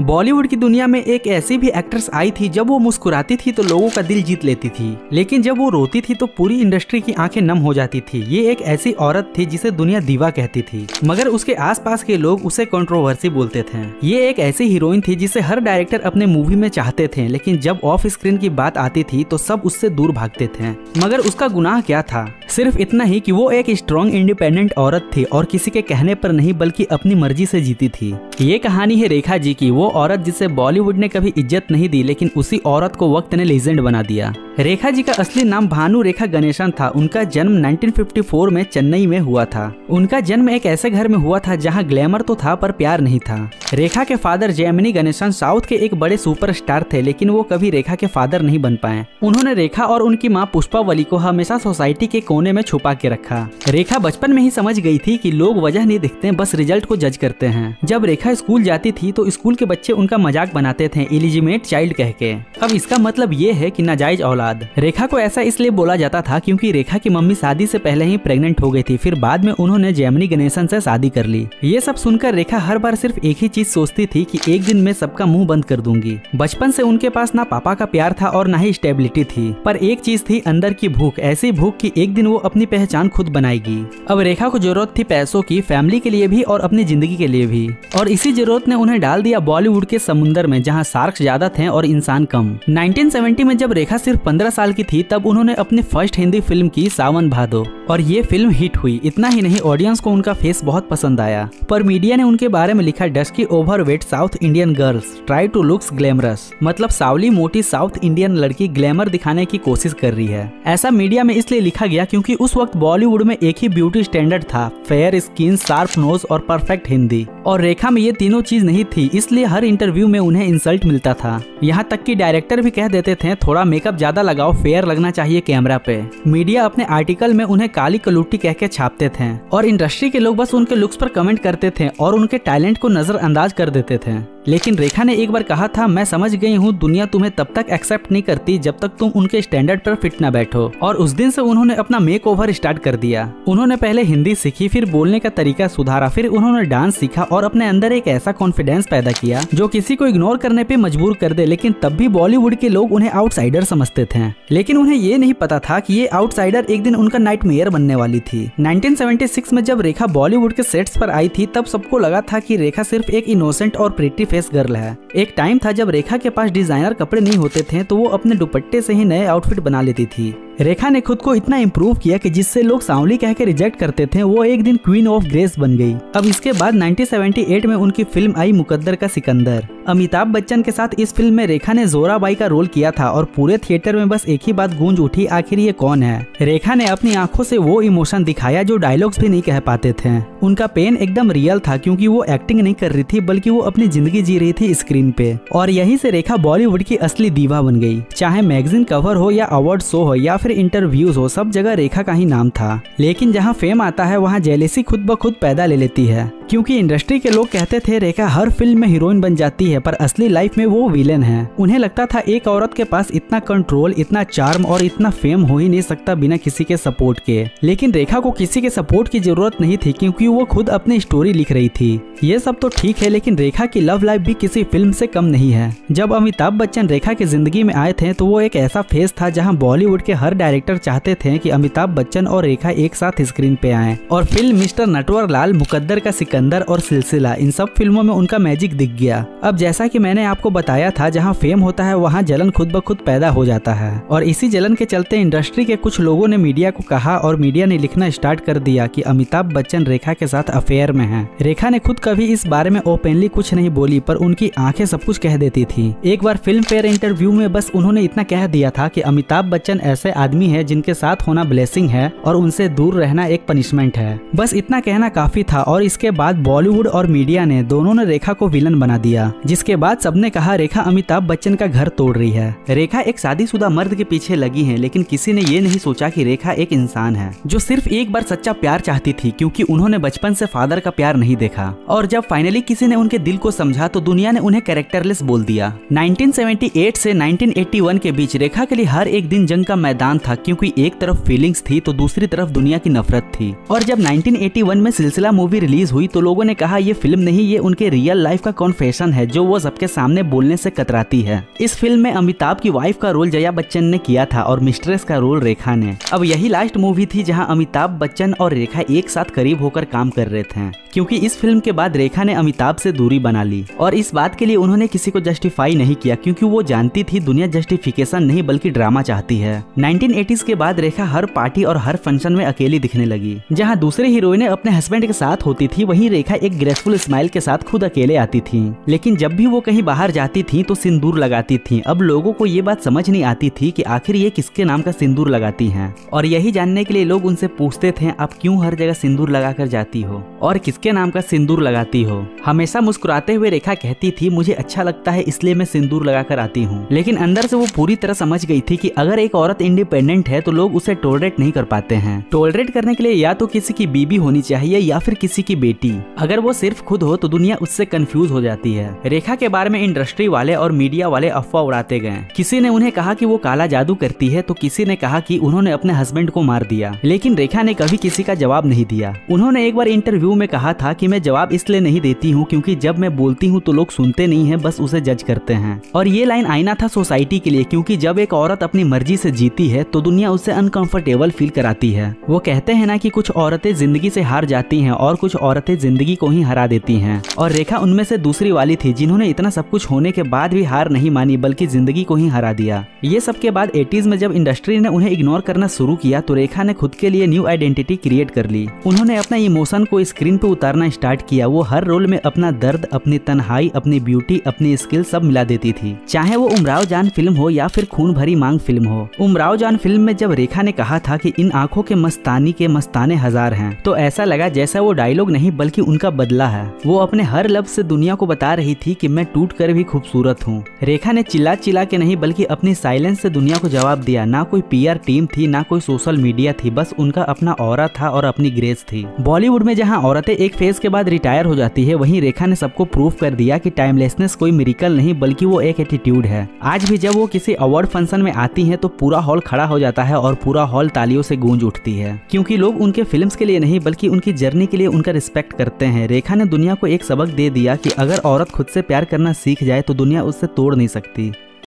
बॉलीवुड की दुनिया में एक ऐसी भी एक्ट्रेस आई थी, जब वो मुस्कुराती थी तो लोगों का दिल जीत लेती थी, लेकिन जब वो रोती थी तो पूरी इंडस्ट्री की आंखें नम हो जाती थी। ये एक ऐसी औरत थी जिसे दुनिया दीवा कहती थी, मगर उसके आसपास के लोग उसे कंट्रोवर्सी बोलते थे। ये एक ऐसी हीरोइन थी जिसे हर डायरेक्टर अपने मूवी में चाहते थे, लेकिन जब ऑफ स्क्रीन की बात आती थी तो सब उससे दूर भागते थे। मगर उसका गुनाह क्या था? सिर्फ इतना ही कि वो एक स्ट्रॉन्ग इंडिपेंडेंट औरत थी और किसी के कहने पर नहीं बल्कि अपनी मर्जी से जीती थी। ये कहानी है रेखा जी की, वो औरत जिसे बॉलीवुड ने कभी इज्जत नहीं दी, लेकिन उसी औरत को वक्त ने लेजेंड बना दिया। रेखा जी का असली नाम भानु रेखा गणेशन था। उनका जन्म 1954 में चेन्नई में हुआ था। उनका जन्म एक ऐसे घर में हुआ था जहां ग्लैमर तो था पर प्यार नहीं था। रेखा के फादर जैमिनी गणेशन साउथ के एक बड़े सुपरस्टार थे, लेकिन वो कभी रेखा के फादर नहीं बन पाए। उन्होंने रेखा और उनकी मां पुष्पावली को हमेशा सोसाइटी के कोने में छुपा के रखा। रेखा बचपन में ही समझ गई थी कि लोग वजह नहीं दिखते, बस रिजल्ट को जज करते हैं। जब रेखा स्कूल जाती थी तो स्कूल के बच्चे उनका मजाक बनाते थे इलिजिमेट चाइल्ड कह के। अब इसका मतलब ये है कि नाजायज औलाद। रेखा को ऐसा इसलिए बोला जाता था क्योंकि रेखा की मम्मी शादी से पहले ही प्रेग्नेंट हो गई थी, फिर बाद में उन्होंने जैमिनी गणेशन से शादी कर ली। ये सब सुनकर रेखा हर बार सिर्फ एक ही चीज सोचती थी कि एक दिन मैं सबका मुंह बंद कर दूंगी। बचपन से उनके पास ना पापा का प्यार था और ना ही स्टेबिलिटी थी, पर एक चीज थी अंदर की भूख, ऐसी भूख कि एक दिन वो अपनी पहचान खुद बनाएगी। अब रेखा को जरूरत थी पैसों की, फैमिली के लिए भी और अपनी जिंदगी के लिए भी, और इसी जरूरत ने उन्हें डाल दिया बॉलीवुड के समुंदर में जहाँ शार्क्स ज्यादा थे और इंसान कम। 1970 में जब रेखा सिर्फ 15 साल की थी तब उन्होंने अपनी फर्स्ट हिंदी फिल्म की सावन भादो, और ये फिल्म हिट हुई। इतना ही नहीं, ऑडियंस को उनका फेस बहुत पसंद आया, पर मीडिया ने उनके बारे में लिखा dusky overweight South Indian girls try to looks glamorous, मतलब सावली मोटी साउथ इंडियन लड़की ग्लैमर दिखाने की कोशिश कर रही है। ऐसा मीडिया में इसलिए लिखा गया क्योंकि उस वक्त बॉलीवुड में एक ही ब्यूटी स्टैंडर्ड था, फेयर स्किन, शार्प नोज और परफेक्ट हिंदी, और रेखा में ये तीनों चीज नहीं थी, इसलिए हर इंटरव्यू में उन्हें इंसल्ट मिलता था। यहाँ तक कि डायरेक्टर भी कह देते थे थोड़ा मेकअप ज्यादा लगाओ, फेयर लगना चाहिए कैमरा पे। मीडिया अपने आर्टिकल में उन्हें काली कलूटी कह के छापते थे, और इंडस्ट्री के लोग बस उनके लुक्स पर कमेंट करते थे और उनके टैलेंट को नजरअंदाज कर देते थे। लेकिन रेखा ने एक बार कहा था, मैं समझ गई हूँ दुनिया तुम्हें तब तक एक्सेप्ट नहीं करती जब तक तुम उनके स्टैंडर्ड पर फिट न बैठो, और उस दिन से उन्होंने अपना मेक ओवर स्टार्ट कर दिया। उन्होंने पहले हिंदी सीखी, फिर बोलने का तरीका सुधारा, फिर उन्होंने डांस सीखा और अपने अंदर एक ऐसा कॉन्फिडेंस पैदा किया जो किसी को इग्नोर करने पे मजबूर कर दे। लेकिन तब भी बॉलीवुड के लोग उन्हें आउटसाइडर समझते थे, लेकिन उन्हें ये नहीं पता था कि ये आउटसाइडर एक दिन उनका नाइटमेयर बनने वाली थी। 1976 में जब रेखा बॉलीवुड के सेट्स पर आई थी तब सबको लगा था कि रेखा सिर्फ एक इनोसेंट और प्रिटी फेस गर्ल है। एक टाइम था जब रेखा के पास डिजाइनर कपड़े नहीं होते थे तो वो अपने दुपट्टे से ही नए आउटफिट बना लेती थी। रेखा ने खुद को इतना इम्प्रूव किया कि जिससे लोग सांवली कह के रिजेक्ट करते थे वो एक दिन क्वीन ऑफ ग्रेस बन गई। अब इसके बाद 1978 में उनकी फिल्म आई मुकद्दर का सिकंदर। अमिताभ बच्चन के साथ इस फिल्म में रेखा ने जोराबाई का रोल किया था और पूरे थिएटर में बस एक ही बात गूंज उठी, आखिर ये कौन है। रेखा ने अपनी आंखों से वो इमोशन दिखाया जो डायलॉग्स भी नहीं कह पाते थे। उनका पेन एकदम रियल था क्योंकि वो एक्टिंग नहीं कर रही थी बल्कि वो अपनी जिंदगी जी रही थी स्क्रीन पे, और यहीं से रेखा बॉलीवुड की असली दीवा बन गई। चाहे मैगजीन कवर हो या अवार्ड शो हो या फिर इंटरव्यूज हो, सब जगह रेखा का ही नाम था। लेकिन जहाँ फेम आता है वहाँ जेलेसी खुद ब खुद पैदा ले लेती है, क्योंकि इंडस्ट्री के लोग कहते थे रेखा हर फिल्म में हीरोइन बन जाती है पर असली लाइफ में वो विलेन है। उन्हें लगता था एक औरत के पास इतना कंट्रोल, इतना चार्म और इतना फेम हो ही नहीं सकता बिना किसी के सपोर्ट के। लेकिन रेखा को किसी के सपोर्ट की जरूरत नहीं थी क्योंकि वो खुद अपनी स्टोरी लिख रही थी। ये सब तो ठीक है, लेकिन रेखा की लव लाइफ भी किसी फिल्म से कम नहीं है। जब अमिताभ बच्चन रेखा की जिंदगी में आए थे तो वो एक ऐसा फेज था जहाँ बॉलीवुड के हर डायरेक्टर चाहते थे कि अमिताभ बच्चन और रेखा एक साथ स्क्रीन पे आए, और फिल्म मिस्टर नटवर लाल, मुकद्दर का सिकंदर और सिलसिला, इन सब फिल्मों में उनका मैजिक दिख गया। अब जैसा कि मैंने आपको बताया था, जहां फेम होता है वहां जलन खुद ब खुद पैदा हो जाता है, और इसी जलन के चलते इंडस्ट्री के कुछ लोगों ने मीडिया को कहा और मीडिया ने लिखना स्टार्ट कर दिया कि अमिताभ बच्चन रेखा के साथ अफेयर में हैं। रेखा ने खुद कभी इस बारे में ओपनली कुछ नहीं बोली, पर उनकी आंखें सब कुछ कह देती थी। एक बार फिल्म फेयर इंटरव्यू में बस उन्होंने इतना कह दिया था कि अमिताभ बच्चन ऐसे आदमी है जिनके साथ होना ब्लेसिंग है और उनसे दूर रहना एक पनिशमेंट है। बस इतना कहना काफी था, और इसके बाद बॉलीवुड और मीडिया ने दोनों ने रेखा को विलन बना दिया, जिसके बाद सबने कहा रेखा अमिताभ बच्चन का घर तोड़ रही है। रेखा एक शादीशुदा मर्द के पीछे लगी है, लेकिन किसी ने ये नहीं सोचा कि रेखा एक इंसान है जो सिर्फ एक बार सच्चा प्यार चाहती थी, क्योंकि उन्होंने बचपन से फादर का प्यार नहीं देखा। और जब फाइनली किसी ने उनके दिल को समझा तो दुनिया ने उन्हें कैरेक्टरलेस बोल दिया। 1978 से 1981 के बीच रेखा के लिए हर एक दिन जंग का मैदान था, क्योंकि एक तरफ फीलिंग्स थी तो दूसरी तरफ दुनिया की नफरत थी। और जब 1981 में सिलसिला मूवी रिलीज हुई तो तो लोगों ने कहा ये फिल्म नहीं, ये उनके रियल लाइफ का कॉन्फेशन है जो वो सबके सामने बोलने से कतराती है। इस फिल्म में अमिताभ की वाइफ का रोल जया बच्चन ने किया था और मिस्ट्रेस का रोल रेखा ने। अब यही लास्ट मूवी थी जहां अमिताभ बच्चन और रेखा एक साथ करीब होकर काम कर रहे थे, क्योंकि इस फिल्म के बाद रेखा ने अमिताभ से दूरी बना ली और इस बात के लिए उन्होंने किसी को जस्टिफाई नहीं किया, क्योंकि वो जानती थी दुनिया जस्टिफिकेशन नहीं बल्कि ड्रामा चाहती है। 1980s के बाद रेखा हर पार्टी और हर फंक्शन में अकेली दिखने लगी। जहां दूसरे हीरोइनें अपने हस्बैंड के साथ होती थी, वहीं रेखा एक ग्रेसफुल स्माइल के साथ खुद अकेले आती थी। लेकिन जब भी वो कहीं बाहर जाती थी तो सिंदूर लगाती थी। अब लोगों को ये बात समझ नहीं आती थी कि आखिर ये किसके नाम का सिंदूर लगाती हैं, और यही जानने के लिए लोग उनसे पूछते थे आप क्यों हर जगह सिंदूर लगाकर जाती हो और किसके नाम का सिंदूर लगाती हो। हमेशा मुस्कुराते हुए रेखा कहती थी मुझे अच्छा लगता है इसलिए मैं सिंदूर लगाकर आती हूँ। लेकिन अंदर से वो पूरी तरह समझ गई थी कि अगर एक औरत इंडिपेंडेंट है तो लोग उसे टॉलरेट नहीं कर पाते हैं। टॉलरेट करने के लिए या तो किसी की बीबी होनी चाहिए या फिर किसी की बेटी। अगर वो सिर्फ खुद हो तो दुनिया उससे कंफ्यूज हो जाती है। रेखा के बारे में इंडस्ट्री वाले और मीडिया वाले अफवाह उड़ाते गए। किसी ने उन्हें कहा कि वो काला जादू करती है तो किसी ने कहा कि उन्होंने अपने हस्बैंड को मार दिया। लेकिन रेखा ने कभी किसी का जवाब नहीं दिया। उन्होंने एक बार इंटरव्यू में कहा था कि मैं जवाब इसलिए नहीं देती हूँ क्योंकि जब मैं बोलती हूँ तो लोग सुनते नहीं हैं, बस उसे जज करते हैं। और ये लाइन आईना था सोसाइटी के लिए, क्योंकि जब एक औरत अपनी मर्जी से जीती है तो दुनिया उससे अनकंफर्टेबल फील कराती है। वो कहते हैं ना कि कुछ औरतें जिंदगी से हार जाती हैं और कुछ औरतें जिंदगी को ही हरा देती हैं, और रेखा उनमें से दूसरी वाली थी जिन्होंने इतना सब कुछ होने के बाद भी हार नहीं मानी बल्कि जिंदगी को ही हरा दिया। ये सब के बाद 80s में जब इंडस्ट्री ने उन्हें इग्नोर करना शुरू किया तो रेखा ने खुद के लिए न्यू आइडेंटिटी क्रिएट कर ली। उन्होंने अपना इमोशन को स्क्रीन पे उतारना स्टार्ट किया। वो हर रोल में अपना दर्द, अपनी तन्हाई, अपनी ब्यूटी, अपनी स्किल सब मिला देती थी, चाहे वो उमराव जान फिल्म हो या फिर खून भरी मांग फिल्म हो। उमराव जान फिल्म में जब रेखा ने कहा था कि इन आंखों के मस्तानी के मस्ताने हजार हैं, तो ऐसा लगा जैसा वो डायलॉग नहीं बल्कि उनका बदला है। वो अपने हर लफ्ज से दुनिया को बता रही थी कि मैं टूट कर भी खूबसूरत हूँ। रेखा ने चिल्ला चिल्ला के नहीं बल्कि अपनी साइलेंस से दुनिया को जवाब दिया। ना कोई PR टीम थी, ना कोई सोशल मीडिया थी, बस उनका अपना ऑरा था और अपनी ग्रेस थी। बॉलीवुड में जहाँ औरतें एक फेज के बाद रिटायर हो जाती है, वहीं रेखा ने सबको प्रूव कर दिया कि टाइमलेसनेस कोई मिरेकल नहीं बल्कि वो एक एटीट्यूड है। आज भी जब वो किसी अवार्ड फंक्शन में आती हैं तो पूरा हॉल खड़ा हो जाता है और पूरा हॉल तालियों से गूंज उठती है, क्योंकि लोग उनके फिल्म्स के लिए नहीं बल्कि उनकी जर्नी के लिए उनका रिस्पेक्ट करते हैं। रेखा ने दुनिया को एक सबक दे दिया कि अगर औरत खुद से प्यार करना सीख जाए तो दुनिया उससे तोड़ नहीं सकती।